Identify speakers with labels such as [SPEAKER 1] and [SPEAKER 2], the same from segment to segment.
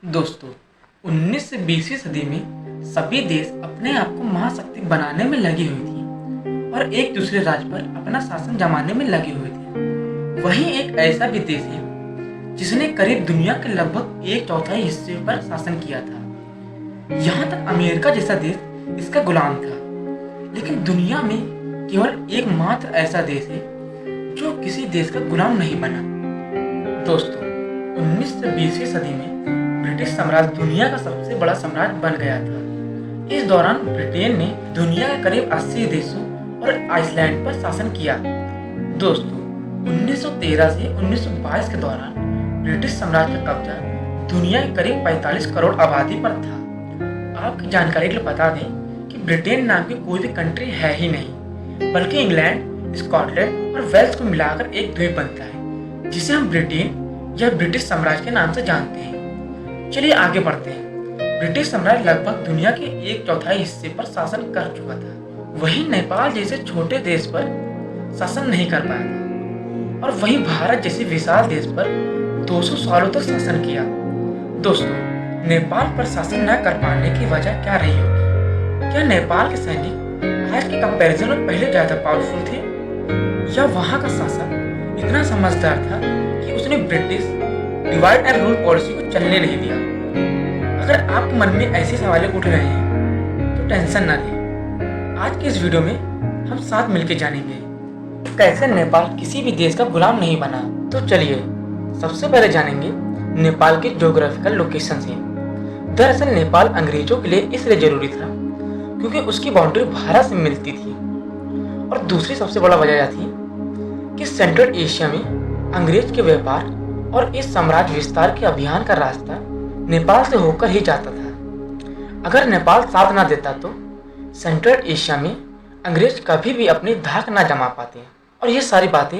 [SPEAKER 1] दोस्तों, 19 से 20वीं सदी में सभी देश अपने आप को महाशक्ति बनाने में लगी हुई थी और एक दूसरे राज्य पर अपना शासन जमाने में लगे हुए थे। वहीं एक ऐसा भी देश है जिसने करीब दुनिया के लगभग एक चौथाई हिस्से पर शासन किया था। यहाँ तक अमेरिका जैसा देश इसका गुलाम था। लेकिन दुनिया में केवल एकमात्र ऐसा देश है जो किसी देश का गुलाम नहीं बना। दोस्तों, 19 से 20वीं सदी में ब्रिटिश साम्राज्य दुनिया का सबसे बड़ा साम्राज्य बन गया था। इस दौरान ब्रिटेन ने दुनिया के करीब 80 देशों और आइसलैंड पर शासन किया। दोस्तों, 1913 से 1922 के दौरान ब्रिटिश साम्राज्य का कब्जा दुनिया के करीब 45 करोड़ आबादी पर था। आपकी जानकारी के लिए बता दें कि ब्रिटेन नाम की कोई भी कंट्री है ही नहीं, बल्कि इंग्लैंड, स्कॉटलैंड और वेल्स को मिलाकर एक द्वीप बनता है, जिसे हम ब्रिटेन या ब्रिटिश साम्राज्य के नाम से जानते हैं। चलिए आगे बढ़ते हैं। ब्रिटिश साम्राज्य लगभग दुनिया के एक चौथाई हिस्से पर शासन कर चुका था। वहीं नेपाल जैसे छोटे देश पर शासन नहीं कर पाया था और वहीं भारत जैसे विशाल देश पर 200 सालों तक शासन किया। दोस्तों, नेपाल पर शासन न कर पाने की वजह क्या रही होगी? क्या नेपाल के सैनिक आज के कंपैरिजन में पहले ज्यादा पावरफुल थे, या वहां का शासक इतना समझदार था कि उसने British divide and rule policy को चलने नहीं दिया? अगर आपके मन में ऐसे सवाल उठ रहे हैं तो टेंशन ना लें। आज के इस वीडियो में हम साथ मिलकर जानेंगे कैसे नेपाल किसी भी देश का गुलाम नहीं बना। तो चलिए सबसे पहले जानेंगे नेपाल के ज्योग्राफिकल लोकेशन से। दरअसल नेपाल अंग्रेजों के लिए इसलिए जरूरी था क्योंकि उसकी बाउंड्री भारत से मिलती थी, और दूसरी सबसे बड़ा वजह यह थी कि सेंट्रल एशिया में अंग्रेज के व्यापार और इस साम्राज्य विस्तार के अभियान का रास्ता नेपाल से होकर ही जाता था। अगर नेपाल साथ ना देता तो सेंट्रल एशिया में अंग्रेज कभी भी अपनी धाक ना जमा पाते, और ये सारी बातें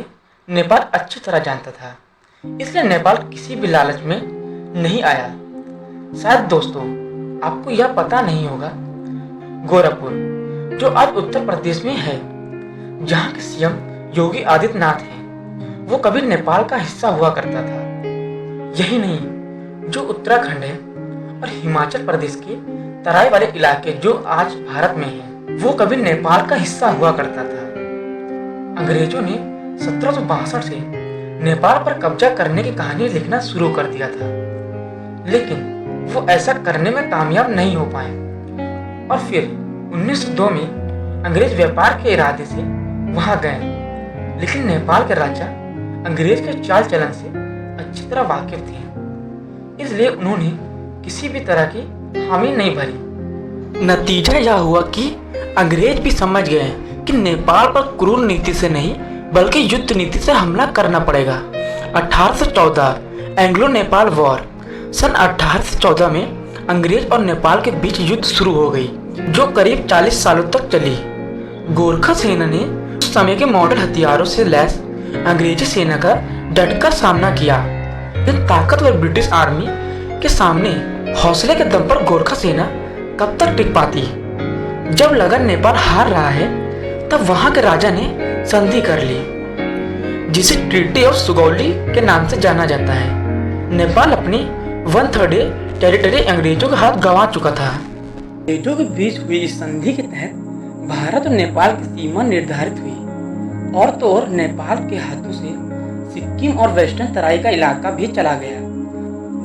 [SPEAKER 1] नेपाल अच्छी तरह जानता था। इसलिए नेपाल किसी भी लालच में नहीं आया। शायद दोस्तों आपको यह पता नहीं होगा, गोरखपुर जो आज उत्तर प्रदेश में है, जहाँ के सीएम योगी आदित्यनाथ हैं, वो कभी नेपाल का हिस्सा हुआ करता था। यही नहीं, जो उत्तराखंड है और हिमाचल प्रदेश के तराई वाले इलाके जो आज भारत में हैं, वो कभी नेपाल का हिस्सा हुआ करता था। अंग्रेजों ने 1762 से नेपाल पर कब्जा करने की कहानी लिखना शुरू कर दिया था, लेकिन वो ऐसा करने में कामयाब नहीं हो पाए, और फिर 1902 में अंग्रेज व्यापार के इरादे से वहां गए। लेकिन नेपाल के राजा अंग्रेज के चाल चलन से अच्छी तरह वाकिफ थे, इसलिए उन्होंने किसी भी तरह की हामी नहीं भरी। नतीजा यह हुआ कि अंग्रेज भी समझ गए कि नेपाल पर क्रूर नीति से नहीं बल्कि युद्ध नीति से हमला करना पड़ेगा। 1814 एंग्लो नेपाल वॉर। सन 1814 में अंग्रेज और नेपाल के बीच युद्ध शुरू हो गई, जो करीब 40 सालों तक चली। गोरखा सेना ने उस समय के मॉडल हथियारों से लैस अंग्रेजी सेना का डटकर सामना किया। इन ताकतवर ब्रिटिश आर्मी के सामने हौसले के दम पर गोरखा सेना कब तक टिक पाती? जब लगा नेपाल हार रहा है, तब वहां के राजा ने संधि कर ली, जिसे ट्रीटी ऑफ सुगौली के नाम से जाना जाता है। नेपाल अपनी 1/3 टेरिटरी अंग्रेजों के हाथ गंवा चुका था। अंग्रेजों के बीच हुई इस संधि के तहत भारत और नेपाल की सीमा निर्धारित हुई, और तो और नेपाल के हाथों से सिक्किम और वेस्टर्न तराई का इलाका भी चला गया।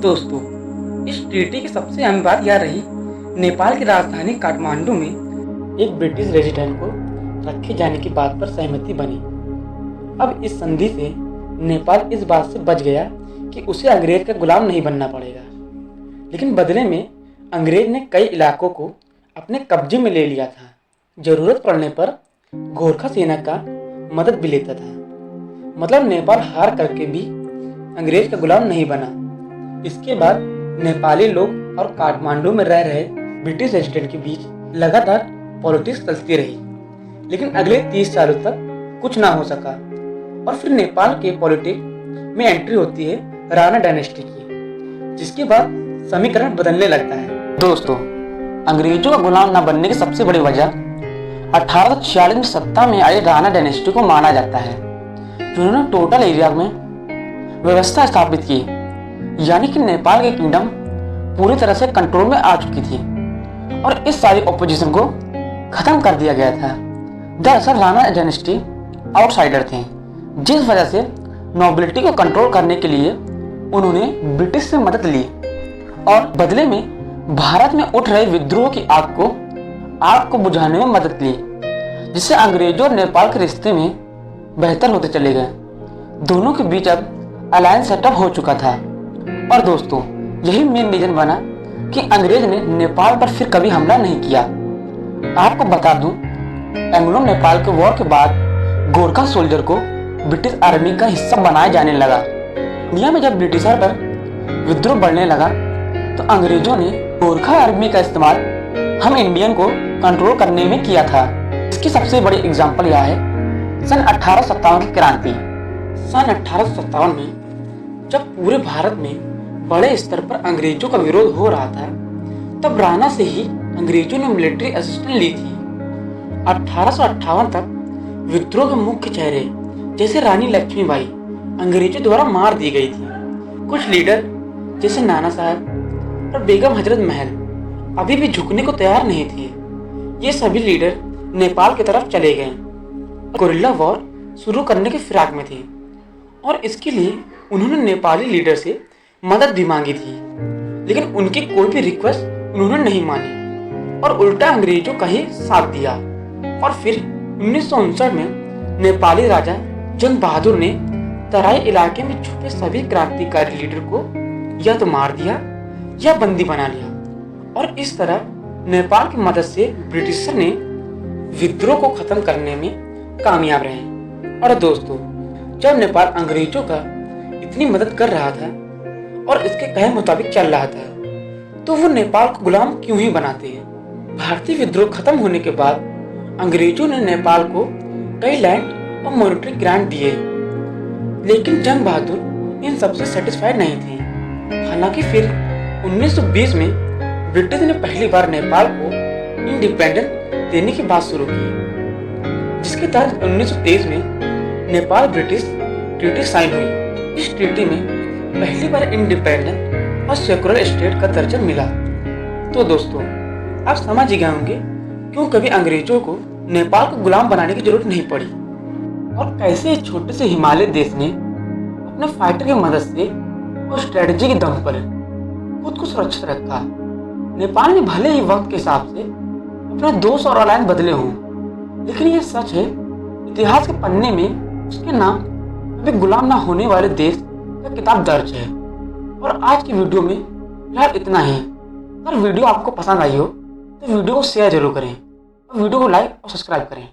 [SPEAKER 1] दोस्तों, इस ट्रीटी की सबसे अहम बात यह रही, नेपाल की राजधानी काठमांडू में एक ब्रिटिश रेजिडेंट को रखे जाने की बात पर सहमति बनी। अब इस संधि से नेपाल इस बात से बच गया कि उसे अंग्रेज का गुलाम नहीं बनना पड़ेगा, लेकिन बदले में अंग्रेज ने कई इलाकों को अपने कब्जे में ले लिया था। जरूरत पड़ने पर गोरखा सेना का मदद भी लेता था। मतलब नेपाल हार करके भी अंग्रेज का गुलाम नहीं बना। इसके बाद नेपाली लोग और काठमांडू में रह रहे ब्रिटिश रेजिडेंट के बीच लगातार पॉलिटिक्स चलती रही, लेकिन अगले 30 सालों तक कुछ ना हो सका। और फिर नेपाल के पॉलिटिक्स में एंट्री होती है राणा डायनेस्टी की, जिसके बाद समीकरण बदलने लगता है। दोस्तों, अंग्रेजों का गुलाम न बनने की सबसे बड़ी वजह 1846 में सत्ता में आई राणा डायनेस्टी को माना जाता है, जिन्होंने टोटल एरिया में व्यवस्था स्थापित की, यानी कि नेपाल के किंगडम
[SPEAKER 2] पूरी तरह से कंट्रोल में आ चुकी थी और इस सारी ऑपोजिशन को खत्म कर दिया गया था। दरअसल राणा डायनेस्टी आउटसाइडर थे, जिस वजह से नोबिलिटी को कंट्रोल करने के लिए उन्होंने ब्रिटिश से मदद ली और बदले में भारत में उठ रहे विद्रोह की आग को बुझाने में मदद ली, जिससे अंग्रेजों और नेपाल के रिश्ते में बेहतर होते चले गए। दोनों के बीच अब अलायंस सेटअप हो चुका था और दोस्तों यही मेन रीजन बना कि अंग्रेज ने नेपाल पर फिर कभी हमला नहीं किया। आपको बता दूं, एंग्लो नेपाल के वॉर के बाद गोरखा सोल्जर को ब्रिटिश आर्मी का हिस्सा बनाया जाने लगा। इंडिया में जब ब्रिटिशर पर विद्रोह बढ़ने लगा तो अंग्रेजों ने गोरखा आर्मी का इस्तेमाल हम इंडियन को कंट्रोल करने में किया था। इसकी सबसे बड़ी एग्जांपल यह है सन 1857 की क्रांति। सन 1857 में जब पूरे भारत में बड़े स्तर पर अंग्रेजों का विरोध हो रहा था, तब राणा से ही अंग्रेजों ने मिलिट्री असिस्टेंस ली थी। 1858 तक विद्रोह के मुख्य चेहरे जैसे रानी लक्ष्मीबाई अंग्रेजों द्वारा मार दी गई थी। कुछ लीडर जैसे नाना साहब और बेगम हजरत महल अभी भी झुकने को तैयार नहीं थे। ये सभी लीडर नेपाल की तरफ चले गए, गुरिल्ला वॉर शुरू करने के फिराक में थे और इसके लिए उन्होंने नेपाली लीडर से मदद भी मांगी थी, लेकिन उनकी कोई भी रिक्वेस्ट उन्होंने नहीं मानी और उल्टा अंग्रेजों का ही साथ दिया। और फिर 1959 में नेपाली राजा जंग बहादुर ने तराई इलाके में छुपे सभी क्रांतिकारी लीडर को या तो मार दिया या बंदी बना लिया और इस तरह नेपाल की मदद से ब्रिटिशर ने विद्रोह को खत्म करने में कामयाब रहे। और दोस्तों, जब नेपाल अंग्रेजों का इतनी मदद कर रहा था और इसके कहे मुताबिक चल रहा था, तो वो नेपाल को गुलाम क्यों ही बनाते हैं। भारतीय विद्रोह खत्म होने के बाद अंग्रेजों ने नेपाल को कई लैंड और मॉनिटरी ग्रांट दिए, लेकिन जंग बहादुर इन सबसे सेटिस्फाइड नहीं थे। हालांकि फिर 1920 में ब्रिटिश ने पहली बार नेपाल को इंडिपेंडेंस देने की बात शुरू की, जिसके तहत 1923 में नेपाल ब्रिटिश ट्रीटी साइन हुई। इस ट्रीटी में पहली बार इंडिपेंडेंट और सेक्युलर स्टेट का दर्जा मिला। तो दोस्तों, आप समझ ही गए होंगे क्यों कभी अंग्रेजों को नेपाल को गुलाम बनाने की जरूरत नहीं पड़ी और कैसे इस छोटे से हिमालय देश ने अपने फाइटर की मदद से और स्ट्रेटजी के दम पर खुद को सुरक्षित रखा। नेपाल ने भले ही वक्त के हिसाब से अपने दोस्त और अलायंस बदले हों, लेकिन ये सच है, इतिहास के पन्ने में उसके नाम कभी गुलाम ना होने वाले देश का किताब दर्ज है। और आज की वीडियो में फिलहाल इतना ही। अगर वीडियो आपको पसंद आई हो तो वीडियो को शेयर जरूर करें और वीडियो को लाइक और सब्सक्राइब करें।